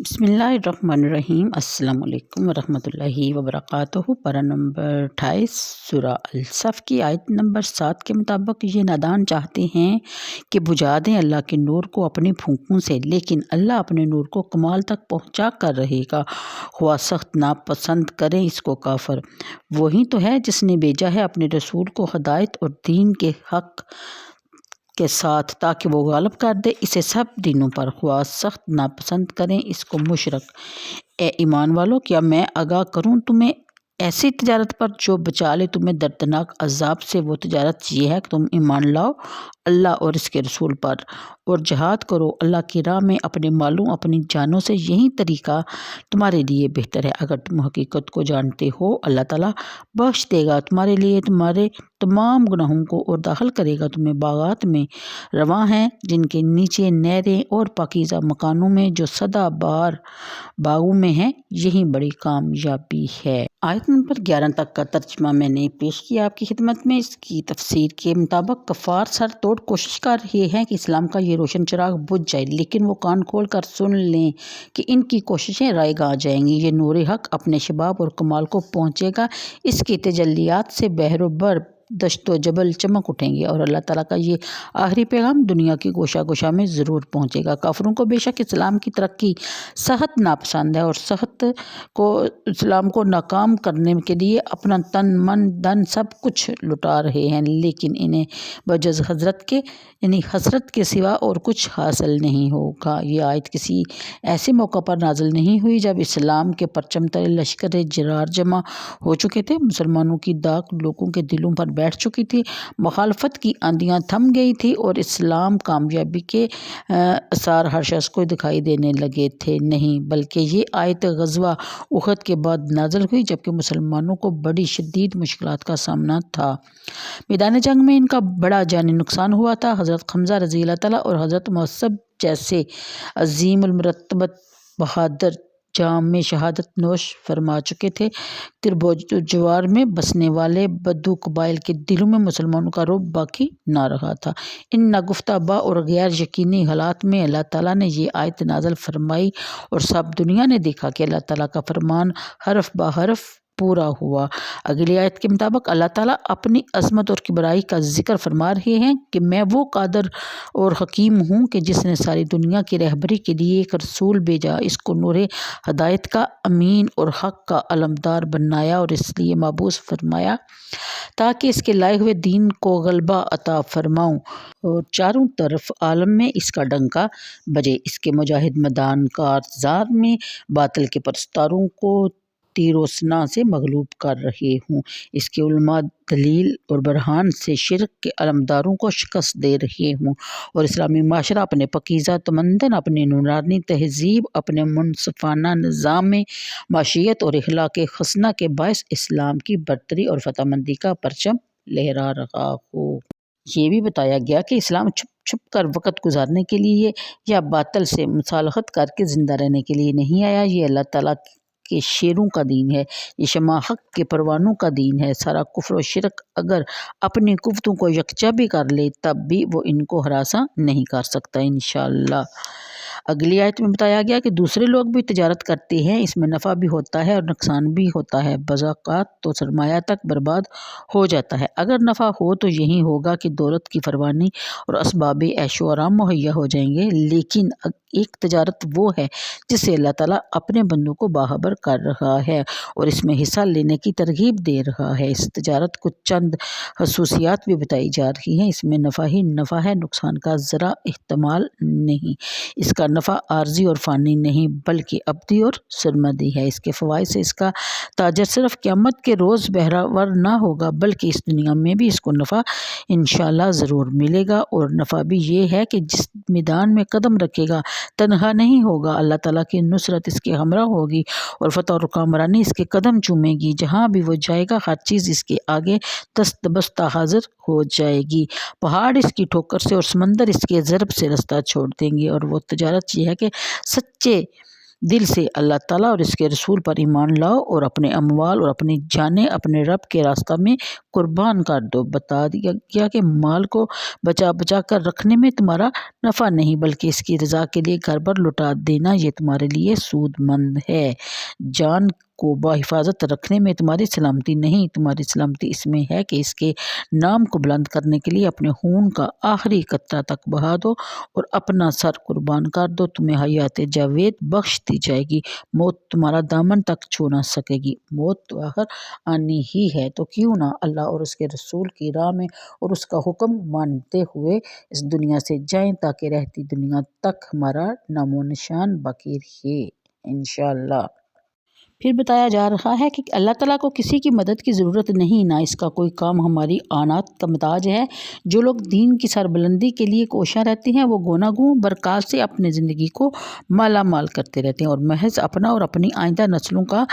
بسم اللہ الرحمن الرحیم۔ السلام علیکم ورحمۃ اللہ وبرکاتہ۔ پارہ نمبر 28 سورہ الصف کی آیت نمبر 7 کے مطابق، یہ نادان چاہتے ہیں کہ بجھا دیں اللہ کے نور کو اپنی پھونکوں سے، لیکن اللہ اپنے نور کو کمال تک پہنچا کر رہے گا، خواہ سخت ناپسند کریں اس کو کافر۔ وہی تو ہے جس نے بھیجا ہے اپنے رسول کو ہدایت اور دین کے حق کے ساتھ، تاکہ وہ غالب کر دے اسے سب دینوں پر، خواہ سخت ناپسند کریں اس کو مشرک۔ اے ایمان والو، کیا میں آگاہ کروں تمہیں ایسی تجارت پر جو بچا لے تمہیں دردناک عذاب سے؟ وہ تجارت یہ ہے کہ تم ایمان لاؤ اللہ اور اس کے رسول پر، اور جہاد کرو اللہ کی راہ میں اپنے مالوں اپنی جانوں سے، یہی طریقہ تمہارے لیے بہتر ہے۔ اگر تم حقیقت کو جانتے ہو، اللہ تعالیٰ بخش دے گا تمہارے لیے تمہارے تمام گناہوں کو، اور داخل کرے گا تمہیں باغات میں رواں ہیں جن کے نیچے نہریں، اور پاکیزہ مکانوں میں جو سدا بہار باغوں میں ہیں، یہی بڑی کامیابی ہے۔ آیت نمبر 11 تک کا ترجمہ میں نے پیش کیا آپ کی خدمت میں۔ اس کی تفسیر کے مطابق، کفار سر توڑ کوشش کر رہے ہیں کہ اسلام کا یہ روشن چراغ بجھ جائے، لیکن وہ کان کھول کر سن لیں کہ ان کی کوششیں رائے گاہ جائیں گی۔ یہ نور حق اپنے شباب اور کمال کو پہنچے گا، اس کی تجلیات سے بحر و بر، دشت و جبل چمک اٹھیں گے، اور اللہ تعالیٰ کا یہ آخری پیغام دنیا کی گوشہ گوشہ میں ضرور پہنچے گا۔ کافروں کو بے شک اسلام کی ترقی سخت ناپسند ہے، اور سخت کو اسلام کو ناکام کرنے کے لیے اپنا تن من دن سب کچھ لٹا رہے ہیں، لیکن انہیں بجز حضرت کے یعنی حسرت کے سوا اور کچھ حاصل نہیں ہوگا۔ یہ آیت کسی ایسے موقع پر نازل نہیں ہوئی جب اسلام کے پرچم تلے لشکر جرار جمع ہو چکے تھے، مسلمانوں کی داغ لوگوں کے دلوں پر بیٹھ چکی تھی، مخالفت کی آندیاں تھم گئی تھی، اور اسلام کامیابی کے آثار ہر شخص کو دکھائی دینے لگے تھے۔ نہیں، بلکہ یہ آیت غزوہ احد کے بعد نازل ہوئی، جبکہ مسلمانوں کو بڑی شدید مشکلات کا سامنا تھا۔ میدان جنگ میں ان کا بڑا جانی نقصان ہوا تھا۔ حضرت حمزہ رضی اللہ تعالیٰ اور حضرت مصعب جیسے عظیم المرتبت بہادر جام میں شہادت نوش فرما چکے تھے۔ قرب و جوار میں بسنے والے بدو قبائل کے دلوں میں مسلمانوں کا رعب باقی نہ رہا تھا۔ ان ناگفتہ با اور غیر یقینی حالات میں اللہ تعالیٰ نے یہ آیت نازل فرمائی، اور سب دنیا نے دیکھا کہ اللہ تعالیٰ کا فرمان حرف بہ حرف پورا ہوا۔ اگلی آیت کے مطابق اللہ تعالیٰ اپنی عظمت اور کبریائی کا ذکر فرما رہے ہیں کہ میں وہ قادر اور حکیم ہوں کہ جس نے ساری دنیا کی رہبری کے لیے ایک رسول بھیجا، اس کو نور ہدایت کا امین اور حق کا علمدار بنایا، اور اس لیے مبعوث فرمایا تاکہ اس کے لائے ہوئے دین کو غلبہ عطا فرماؤں، اور چاروں طرف عالم میں اس کا ڈنکا بجے۔ اس کے مجاہد میدان کارزار میں باطل کے پرستاروں کو تیر و سنا سے مغلوب کر رہے ہوں، اس کے علماء دلیل اور برہان سے شرک کے علمداروں کو شکست دے رہے ہوں، اور اسلامی معاشرہ اپنے پاکیزہ تمدن، اپنے نورانی تہذیب، اپنے منصفانہ نظام میں معیشت اور اخلاق حسنہ کے باعث اسلام کی برتری اور فتح مندی کا پرچم لہرا رہا ہو۔ یہ بھی بتایا گیا کہ اسلام چھپ چھپ کر وقت گزارنے کے لیے یا باطل سے مصالحت کر کے زندہ رہنے کے لیے نہیں آیا، یہ اللہ تعالیٰ کے شیروں کا دین ہے، یہ شمع حق کے پروانوں کا دین ہے۔ سارا کفر و شرک اگر اپنی قوتوں کو یکجا بھی کر لے، تب بھی وہ ان کو ہراساں نہیں کر سکتا انشاءاللہ۔ اگلی آیت میں بتایا گیا کہ دوسرے لوگ بھی تجارت کرتے ہیں، اس میں نفع بھی ہوتا ہے اور نقصان بھی ہوتا ہے، بعض اوقات تو سرمایہ تک برباد ہو جاتا ہے۔ اگر نفع ہو تو یہی ہوگا کہ دولت کی فراوانی اور اسباب عیش و آرام مہیا ہو جائیں گے، لیکن ایک تجارت وہ ہے جسے اللہ تعالیٰ اپنے بندوں کو باخبر کر رہا ہے اور اس میں حصہ لینے کی ترغیب دے رہا ہے۔ اس تجارت کو چند خصوصیات بھی بتائی جا رہی ہیں۔ اس میں نفع ہی نفع ہے، نقصان کا ذرا احتمال نہیں۔ اس کا نفع عارضی اور فانی نہیں بلکہ ابدی اور سرمدی ہے۔ اس کے فوائد سے اس کا تاجر صرف قیامت کے روز بہرہ نہ ہوگا بلکہ اس دنیا میں بھی اس کو نفع انشاءاللہ ضرور ملے گا، اور نفع بھی یہ ہے کہ جس میدان میں قدم رکھے گا تنہا نہیں ہوگا، اللہ تعالیٰ کی نصرت اس کے ہمراہ ہوگی، اور فتح اور کامرانی اس کے قدم چومے گی۔ جہاں بھی وہ جائے گا ہر چیز اس کے آگے دست بستہ حاضر ہو جائے گی، پہاڑ اس کی ٹھوکر سے اور سمندر اس کے ضرب سے رستہ چھوڑ دیں گے۔ اور وہ تجارت یہ ہے کہ سچے دل سے اللہ تعالیٰ اور اس کے رسول پر ایمان لاؤ اور اپنے اموال اور اپنی جانیں اپنے رب کے راستہ میں قربان کر دو۔ بتا دیا گیا کہ مال کو بچا بچا کر رکھنے میں تمہارا نفع نہیں بلکہ اس کی رضا کے لیے گھر پر لوٹا دینا یہ تمہارے لیے سود مند ہے۔ جان کو بحفاظت رکھنے میں تمہاری سلامتی نہیں، تمہاری سلامتی اس میں ہے کہ اس کے نام کو بلند کرنے کے لیے اپنے خون کا آخری قطرہ تک بہا دو اور اپنا سر قربان کر دو۔ تمہیں حیات جاوید بخش دی جائے گی، موت تمہارا دامن تک چھو نہ سکے گی۔ موت تو آخر آنی ہی ہے، تو کیوں نہ اللہ اور اس کے رسول کی راہ میں اور اس کا حکم مانتے ہوئے اس دنیا سے جائیں تاکہ رہتی دنیا تک ہمارا نام و نشان باقی رہے انشاءاللہ۔ پھر بتایا جا رہا ہے کہ اللہ تعالیٰ کو کسی کی مدد کی ضرورت نہیں، نہ اس کا کوئی کام ہماری آنات کا محتاج ہے۔ جو لوگ دین کی سربلندی کے لیے کوشاں رہتے ہیں وہ گونا گوں برکات سے اپنے زندگی کو مالا مال کرتے رہتے ہیں اور محض اپنا اور اپنی آئندہ نسلوں کا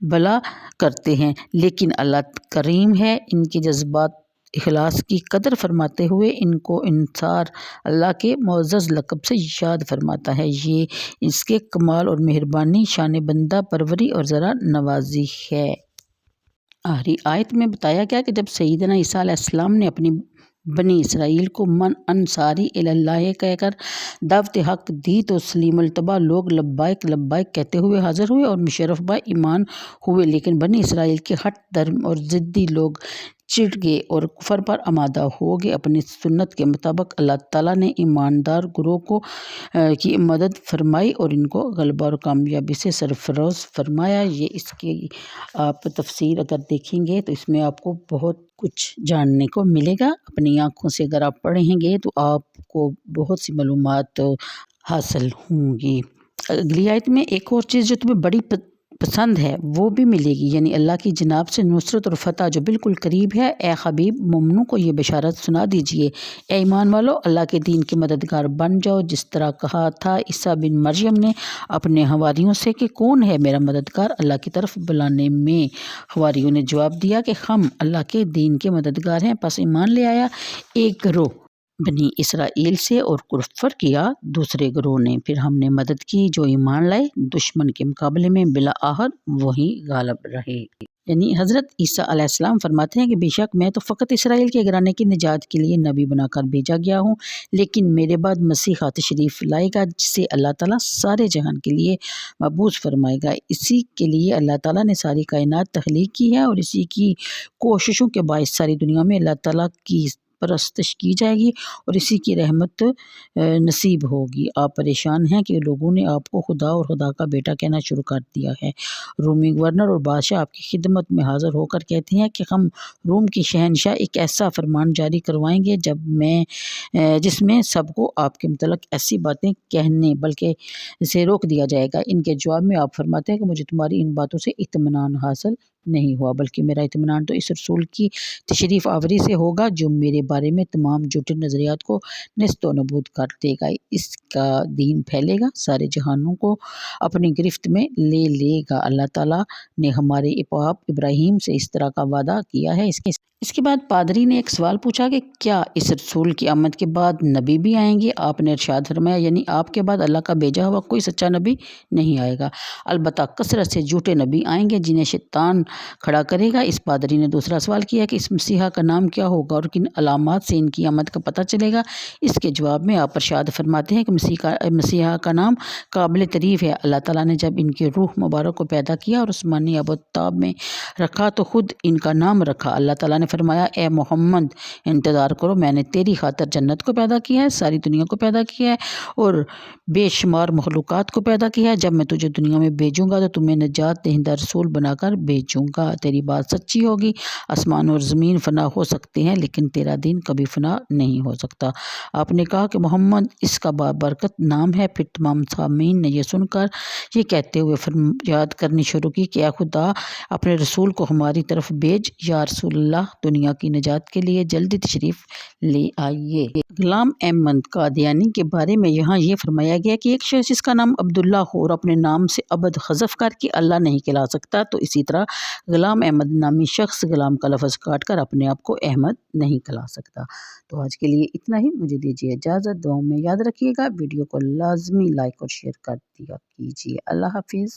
بھلا کرتے ہیں، لیکن اللہ کریم ہے، ان کے جذبات اخلاص کی قدر فرماتے ہوئے ان کو انصار اللہ کے معزز لقب سے یاد فرماتا ہے۔ یہ اس کے کمال اور مہربانی، شان بندہ پروری اور ذرا نوازی ہے۔ آخری آیت میں بتایا گیا کہ جب سیدنا عیسیٰ علیہ السلام نے اپنی بنی اسرائیل کو من انصاری اللہ کہہ کر دعوت حق دی تو سلیم الطبع لوگ لبیک لبیک کہتے ہوئے حاضر ہوئے اور مشرف با ایمان ہوئے، لیکن بنی اسرائیل کے ہٹ درم اور ضدی لوگ چڑ گئے اور کفر پر آمادہ ہو گئے۔ اپنی سنت کے مطابق اللہ تعالیٰ نے ایماندار گروہ کی مدد فرمائی اور ان کو غلبہ اور کامیابی سے سرفراز فرمایا۔ یہ اس کی آپ تفسیر اگر دیکھیں گے تو اس میں آپ کو بہت کچھ جاننے کو ملے گا۔ اپنی آنکھوں سے اگر آپ پڑھیں گے تو آپ کو بہت سی معلومات حاصل ہوں گی۔ اگلی آیت میں ایک اور چیز جو تمہیں بڑی پسند ہے وہ بھی ملے گی، یعنی اللہ کی جناب سے نصرت اور فتح جو بالکل قریب ہے۔ اے حبیب مومنوں کو یہ بشارت سنا دیجئے، اے ایمان والو اللہ کے دین کے مددگار بن جاؤ، جس طرح کہا تھا عیسیٰ بن مریم نے اپنے حواریوں سے کہ کون ہے میرا مددگار اللہ کی طرف بلانے میں۔ حواریوں نے جواب دیا کہ ہم اللہ کے دین کے مددگار ہیں۔ پس ایمان لے آیا ایک گروہ بنی اسرائیل سے اور کفر کیا دوسرے گروہ نے، پھر ہم نے مدد کی جو ایمان لائے، دشمن کے مقابلے میں بالآخر وہی غالب رہے۔ یعنی حضرت عیسیٰ علیہ السلام فرماتے ہیں کہ بے شک میں تو فقط اسرائیل کے گھرانے کی نجات کے لیے نبی بنا کر بھیجا گیا ہوں، لیکن میرے بعد مسیح تشریف لائے گا جسے اللہ تعالیٰ سارے جہان کے لیے مبعوث فرمائے گا۔ اسی کے لیے اللہ تعالیٰ نے ساری کائنات تخلیق کی ہے اور اسی کی کوششوں کے باعث ساری دنیا میں اللہ تعالیٰ کی پرستش کی جائے گی اور اسی کی رحمت نصیب ہوگی۔ آپ پریشان ہیں کہ لوگوں نے آپ کو خدا اور خدا کا بیٹا کہنا شروع کر دیا ہے۔ رومی گورنر اور بادشاہ آپ کی خدمت میں حاضر ہو کر کہتے ہیں کہ ہم روم کی شہنشاہ ایک ایسا فرمان جاری کروائیں گے جس میں سب کو آپ کے متعلق ایسی باتیں کہنے بلکہ اسے روک دیا جائے گا۔ ان کے جواب میں آپ فرماتے ہیں کہ مجھے تمہاری ان باتوں سے اطمینان حاصل نہیں ہوا، بلکہ میرا اطمینان تو اس رسول کی تشریف آوری سے ہوگا جو میرے بارے میں تمام جھوٹے نظریات کو نیست و نابود کر دے گا۔ اس کا دین پھیلے گا، سارے جہانوں کو اپنی گرفت میں لے لے گا۔ اللہ تعالیٰ نے ہمارے باپ ابراہیم سے اس طرح کا وعدہ کیا ہے۔ اس کے بعد پادری نے ایک سوال پوچھا کہ کیا اس رسول کی آمد کے بعد نبی بھی آئیں گے؟ آپ نے ارشاد فرمایا یعنی آپ کے بعد اللہ کا بھیجا ہوا کوئی سچا نبی نہیں آئے گا، البتہ کثرت سے جھوٹے نبی آئیں گے جنہیں شیطان کھڑا کرے گا۔ اس پادری نے دوسرا سوال کیا کہ اس مسیحا کا نام کیا ہوگا اور کن علامات سے ان کی آمد کا پتہ چلے گا؟ اس کے جواب میں آپ ارشاد فرماتے ہیں کہ مسیحا کا نام قابل تعریف ہے۔ اللہ تعالیٰ نے جب ان کی روح مبارک کو پیدا کیا اور آسمانی آب و تاب میں رکھا تو خود ان کا نام رکھا۔ اللہ تعالیٰ نے فرمایا اے محمد انتظار کرو، میں نے تیری خاطر جنت کو پیدا کیا ہے، ساری دنیا کو پیدا کیا ہے اور بے شمار مخلوقات کو پیدا کیا ہے۔ جب میں تجھے دنیا میں بھیجوں گا تو تمہیں نجات دہندہ رسول بنا کر بھیجوں گا۔ تیری بات سچی ہوگی، آسمان اور زمین فنا ہو سکتے ہیں لیکن تیرا دین کبھی فنا نہیں ہو سکتا۔ آپ نے کہا کہ محمد اس کا بابرکت نام ہے۔ پھر تمام سامعین نے یہ سن کر یہ کہتے ہوئے فریاد کرنی شروع کی کہ اے خدا اپنے رسول کو ہماری طرف بھیج، یا رسول اللہ دنیا کی نجات کے لیے جلدی تشریف لے آئیے۔ غلام احمد قادیانی کے بارے میں یہاں یہ فرمایا گیا کہ ایک شخص جس کا نام عبداللہ ہو اور اپنے نام سے عبد حذف کر کے اللہ نہیں کہلا سکتا تو اسی طرح غلام احمد نامی شخص غلام کا لفظ کاٹ کر اپنے آپ کو احمد نہیں کہلا سکتا۔ تو آج کے لیے اتنا ہی، مجھے دیجیے اجازت، دعاؤں میں یاد رکھیے گا۔ ویڈیو کو لازمی لائک اور شیئر کر دیا کیجیے۔ اللہ حافظ۔